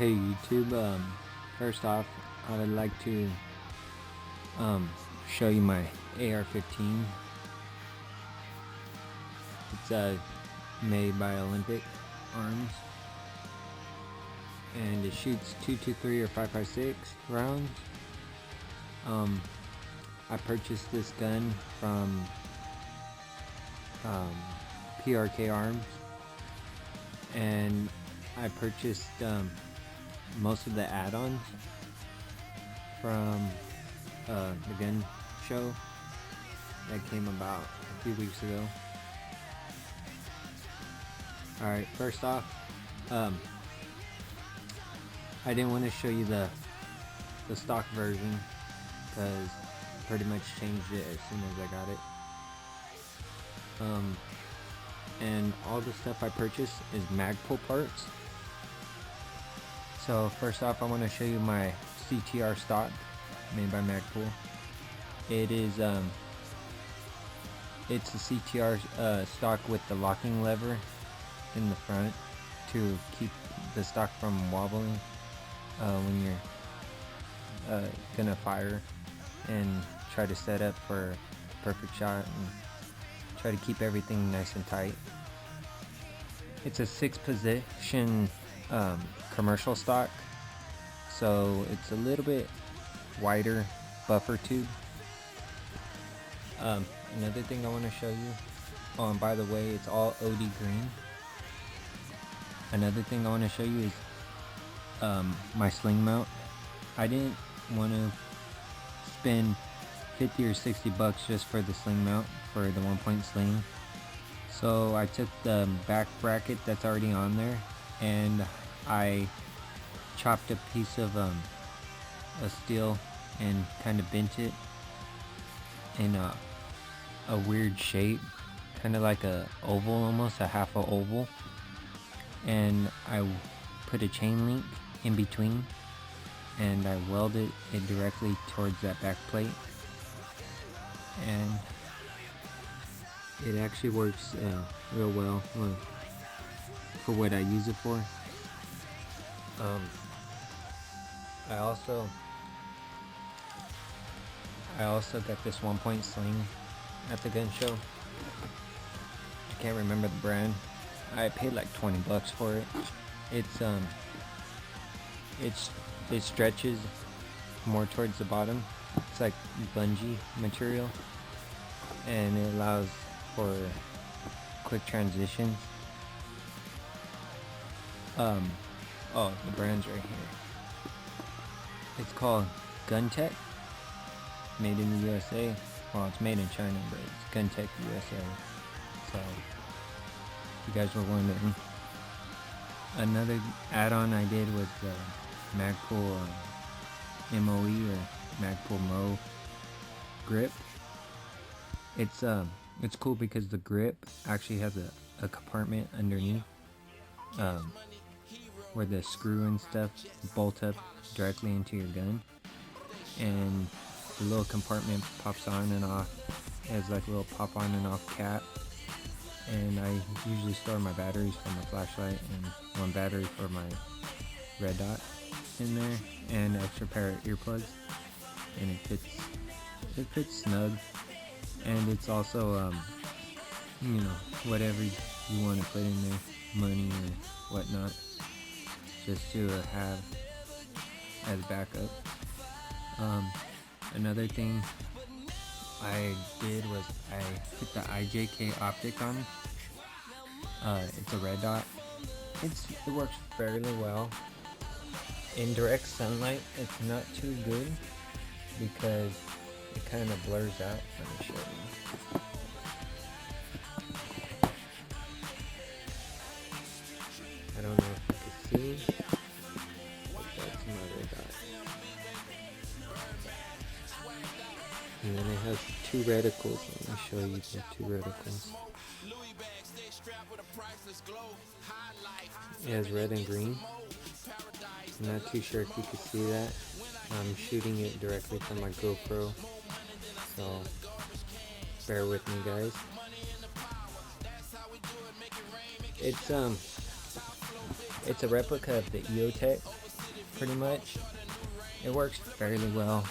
Hey YouTube, first off, I would like to show you my AR-15. It's made by Olympic Arms, and it shoots 223 or 5.56 rounds. I purchased this gun from PRK Arms, and I purchased most of the add-ons from the gun show that came about a few weeks ago. Alright, first off, I didn't want to show you the stock version because I pretty much changed it as soon as I got it. And all the stuff I purchased is Magpul parts. So first off, I want to show you my CTR stock made by Magpul. It is it's a CTR stock with the locking lever in the front to keep the stock from wobbling when you're gonna fire and try to set up for a perfect shot and try to keep everything nice and tight. It's a 6-position commercial stock, so it's a little bit wider buffer tube. Another thing I want to show you, oh, and by the way, it's all OD green. Another thing I want to show you is my sling mount. I didn't want to spend 50 or 60 bucks just for the sling mount for the 1-point sling. So I took the back bracket that's already on there and I chopped a piece of a steel and kind of bent it in a weird shape, kind of like a oval, almost a half a oval, and I put a chain link in between and I welded it directly towards that back plate, and it actually works real well for what I use it for. I also got this 1-point sling at the gun show. I can't remember the brand. I paid like 20 bucks for it. It stretches more towards the bottom. It's like bungee material, and it allows for quick transitions. Oh, the brand's right here. It's called Gun Tech, made in the USA. Well, it's made in China, but it's Gun Tech USA. So, if you guys were wondering. Another add-on I did was the Magpul MOE or Magpul Mo grip. It's cool because the grip actually has a compartment underneath where the screw and stuff bolt up directly into your gun, and the little compartment pops on and off. It has like a little pop on and off cap, and I usually store my batteries for my flashlight and one battery for my red dot in there, and an extra pair of earplugs, and it fits snug. And it's also whatever you want to put in there, money or whatnot, just to have as backup. Another thing I did was I put the IJK optic on. It's a red dot. It works fairly well. In direct sunlight, it's not too good because it kind of blurs out. Let me show you. I don't know if you can see, but that's my red dot. And then it has two reticles. Let me show you the two reticles. It has red and green. I'm not too sure if you can see that. I'm shooting it directly from my GoPro, so bear with me, guys. It's a replica of the EOTech pretty much. It works fairly well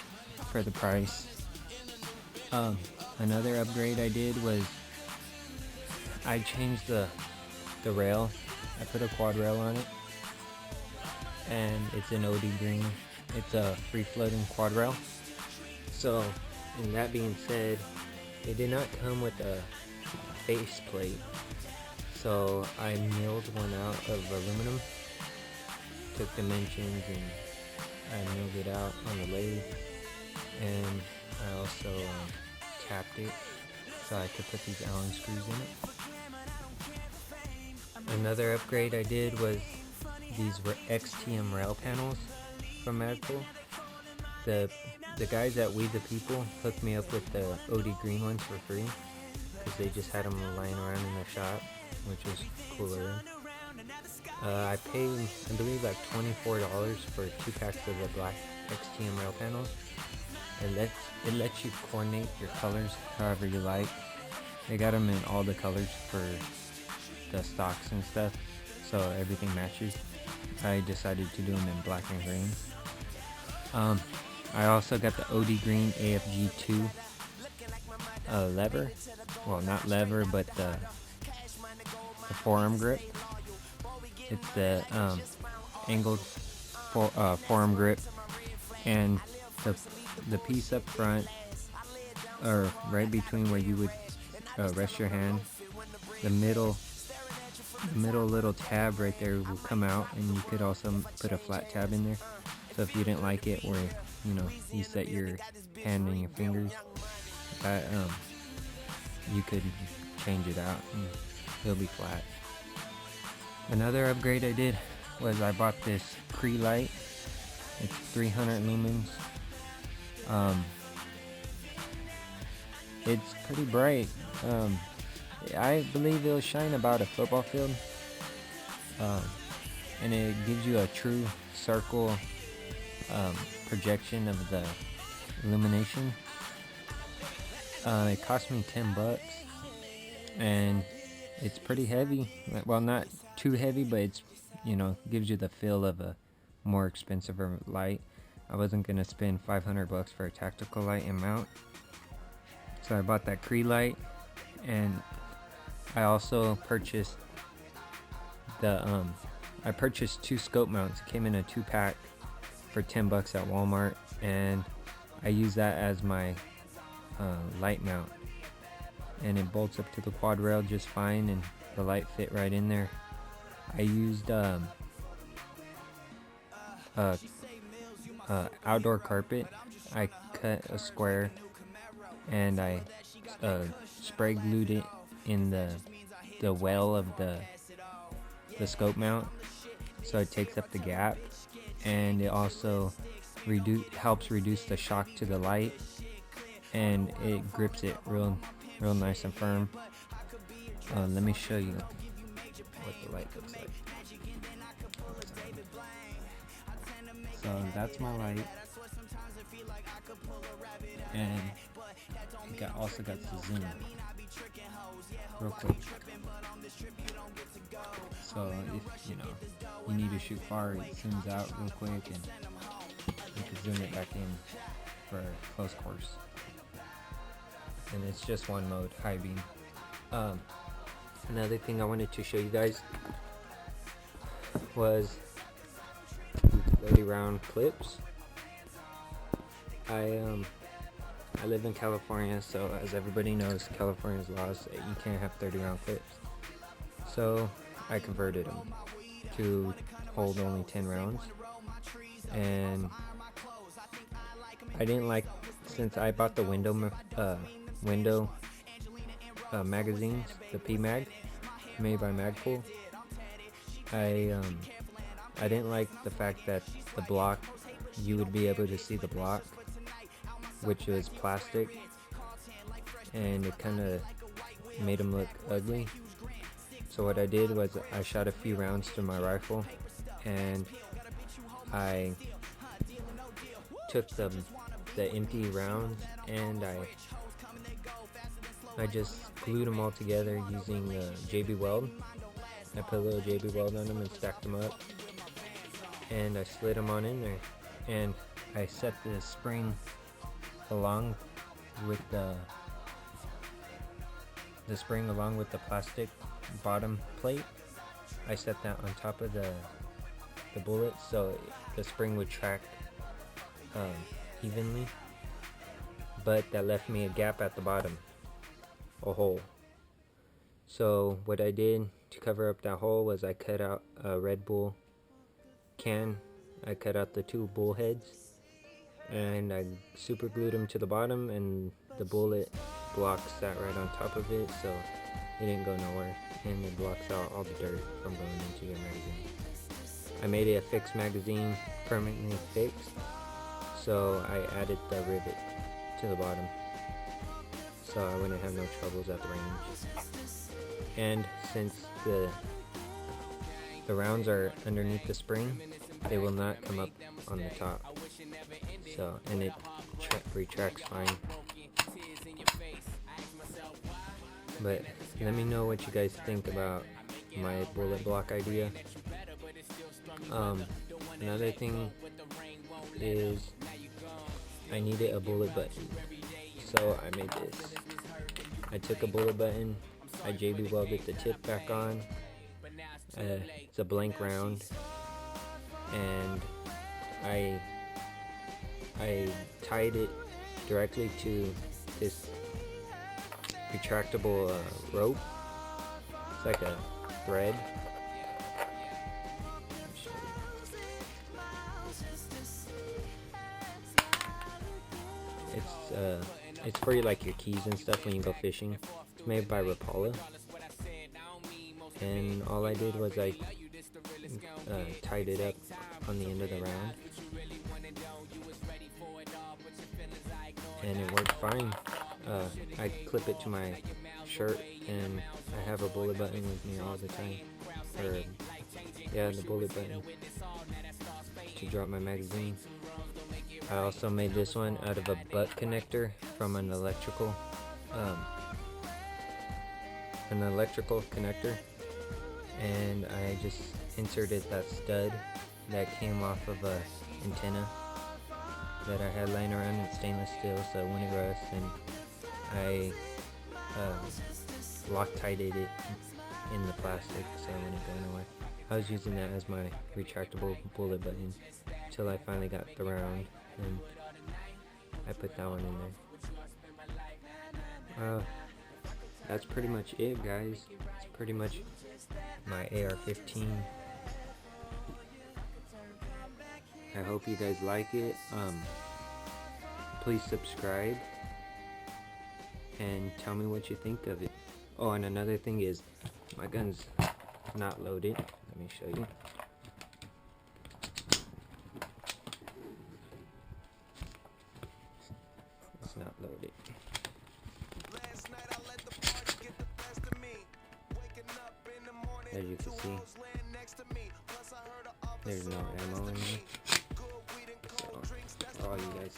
for the price. Another upgrade I did was I changed the rail. I put a quad rail on it, and it's an OD green. It's a free floating quad rail. So, and that being said, it did not come with a face plate. So I milled one out of aluminum, took dimensions, and I milled it out on the lathe, and I also tapped it so I could put these Allen screws in it. Another upgrade I did was these XTM rail panels from Magpul. The guys at We the People hooked me up with the OD green ones for free because they just had them lying around in their shop, which was cooler. I paid, I believe, like $24 for 2 packs of the black XTM rail panels, and it lets you coordinate your colors however you like. They got them in all the colors for the stocks and stuff, so everything matches. I decided to do them in black and green. I also got the OD Green AFG2 lever. Well, not lever, but the forearm grip. It's the angled forearm grip, and the piece up front, or right between where you would rest your hand, the middle little tab right there will come out, and you could also put a flat tab in there. So if you didn't like it where, you know, you set your hand and your fingers, you could change it out and it'll be flat. Another upgrade I did was I bought this Cree light. It's 300 lumens. It's pretty bright. I believe it'll shine about a football field. And it gives you a true circle projection of the illumination. It cost me $10, and it's pretty heavy. Well, not too heavy, but it's, you know, gives you the feel of a more expensive light. I wasn't gonna spend $500 for a tactical light and mount, so I bought that Cree light, and I also purchased I purchased 2 scope mounts. It came in a 2-pack for $10 at Walmart, and I use that as my light mount, and it bolts up to the quad rail just fine, and the light fit right in there. I used outdoor carpet. I cut a square, and I spray glued it in the well of the scope mount, so it takes up the gap, and it also helps reduce the shock to the light, and it grips it real nice and firm. Let me show you what the light looks like. So that's my light, and it also got the zoom real quick. So if you need to shoot far, it zooms out real quick, and you can zoom it back in for a close course. And it's just one mode, high beam. Another thing I wanted to show you guys was 30 round clips. I live in California, so as everybody knows, California's laws, you can't have 30 round clips. So I converted them to hold only 10 rounds, and I didn't like, since I bought the window magazines, the P-Mag made by Magpul. I didn't like the fact that the block, you would be able to see the block, which was plastic, and it kind of made them look ugly. So what I did was I shot a few rounds through my rifle, and I took the empty rounds, and I just glued them all together using JB Weld. I put a little JB Weld on them and stacked them up, and I slid them on in there, and I set the spring along with the plastic bottom plate. I set that on top of the bullet so the spring would track evenly, but that left me a gap at the bottom, a hole. So what I did to cover up that hole was I cut out a Red Bull can. I cut out the 2 bull heads and I super glued them to the bottom, and the bullet blocks that right on top of it, so it didn't go nowhere, and it blocks out all the dirt from going into your magazine. I made it a fixed magazine, permanently fixed, so I added the rivet to the bottom so I wouldn't have no troubles at the range. And since the rounds are underneath the spring, they will not come up on the top. So, and it retracts fine. But let me know what you guys think about my bullet block idea. Another thing is I needed a bullet button, so I made this. I took a bullet button, I JB welded the tip back on. It's a blank round, and I tied it directly to this retractable rope. It's like a thread. It's for like your keys and stuff when you go fishing. It's made by Rapala, and all I did was I tied it up on the end of the round, and it worked fine. I clip it to my shirt, and I have a bullet button with me all the time. The bullet button to drop my magazine. I also made this one out of a butt connector from an electrical connector, and I just inserted that stud that came off of a antenna that I had laying around in stainless steel so it wouldn't rust, and I Loctited it in the plastic so it wouldn't go nowhere. I was using that as my retractable bullet button until I finally got the round, and I put that one in there. That's pretty much it, guys. It's pretty much my AR-15. I hope you guys like it. Please subscribe and tell me what you think of it. Oh, and another thing is, my gun's not loaded. Let me show you. It's not loaded. As you can see, there's no ammo in here. So, all you guys,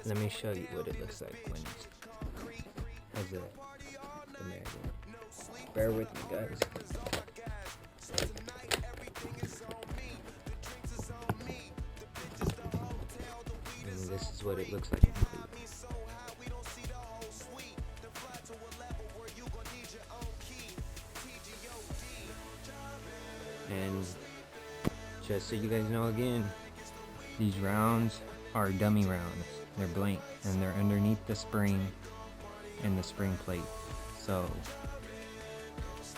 let me show you what it looks like when it's has the magazine. Bear with me, guys. And this is what it looks like complete. And just so you guys know again, these rounds are dummy rounds. They're blank and they're underneath the spring and the spring plate, so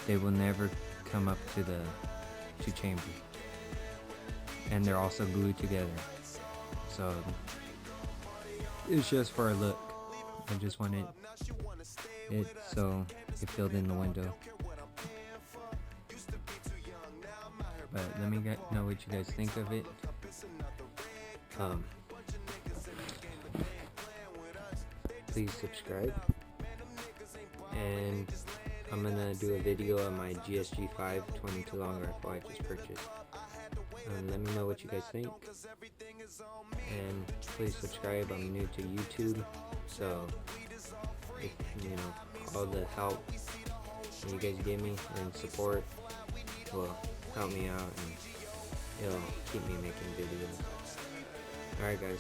they will never come up to the chamber, and they're also glued together, so it's just for a look. I just wanted it so it filled in the window. But let me know what you guys think of it. Please subscribe, and I'm gonna do a video of my GSG-5 22 long rifle I just purchased. Let me know what you guys think, and please subscribe. I'm new to YouTube, so if, all the help you guys give me and support will help me out and it'll keep me making videos. Alright guys,